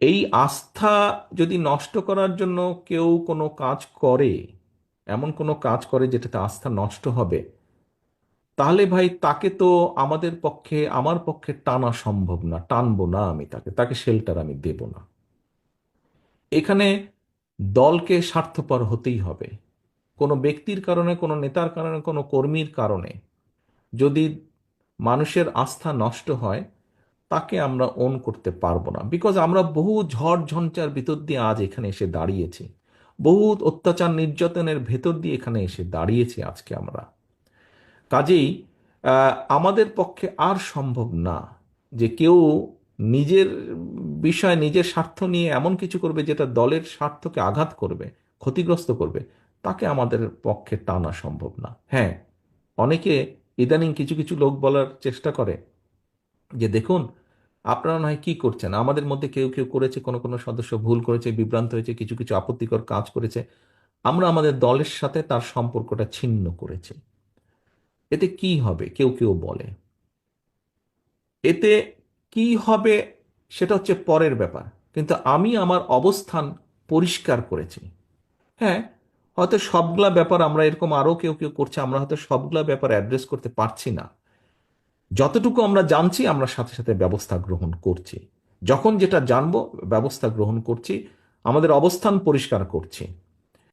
এই আস্থা যদি নষ্ট করার জন্য কেউ কোনো কাজ করে, এমন কোনো কাজ করে যেটাতে আস্থা নষ্ট হবে, তাহলে ভাই তাকে তো আমাদের পক্ষে, আমার পক্ষে টানা সম্ভব না, টানবো না আমি তাকে, তাকে শেল্টার আমি দেব না। এখানে দলকে স্বার্থপর হতেই হবে। কোনো ব্যক্তির কারণে, কোনো নেতার কারণে, কোনো কর্মীর কারণে যদি মানুষের আস্থা নষ্ট হয়, তাকে আমরা ওন করতে পারবো না। বিকজ আমরা বহু ঝড় ঝঞ্ঝার ভিতর দিয়ে আজ এখানে এসে দাঁড়িয়েছি, বহু অত্যাচার নির্যাতনের ভেতর দিয়ে এখানে এসে দাঁড়িয়েছি আজকে আমরা। কাজেই আমাদের পক্ষে আর সম্ভব না যে কেউ নিজের বিষয়, নিজের স্বার্থ নিয়ে এমন কিছু করবে যেটা দলের স্বার্থকে আঘাত করবে, ক্ষতিগ্রস্ত করবে। তাকে আমাদের পক্ষে টানা সম্ভব না। হ্যাঁ, অনেকে ইদানিং কিছু কিছু লোক বলার চেষ্টা করে যে দেখুন, আপনারা নয় কি করছেন, আমাদের মধ্যে কেউ কেউ করেছে, কোনো কোনো সদস্য ভুল করেছে, বিভ্রান্ত হয়েছে, কিছু কিছু আপত্তিকর কাজ করেছে, আমরা আমাদের দলের সাথে তার সম্পর্কটা ছিন্ন করেছি। এতে কি হবে কেউ কেউ বলে। এতে কি হবে সেটা হচ্ছে পরের ব্যাপার, কিন্তু আমি আমার অবস্থান পরিষ্কার করেছি। হ্যাঁ, হয়তো সবগুলা ব্যাপার আমরা এরকম আরো কেউ কেউ করছে, আমরা হয়তো সবগুলা ব্যাপার অ্যাড্রেস করতে পারছি না। যতটুকু আমরা জানছি আমরা সাথে সাথে ব্যবস্থা গ্রহণ করছি, যখন যেটা জানবো ব্যবস্থা গ্রহণ করছি, আমাদের অবস্থান পরিষ্কার করছি।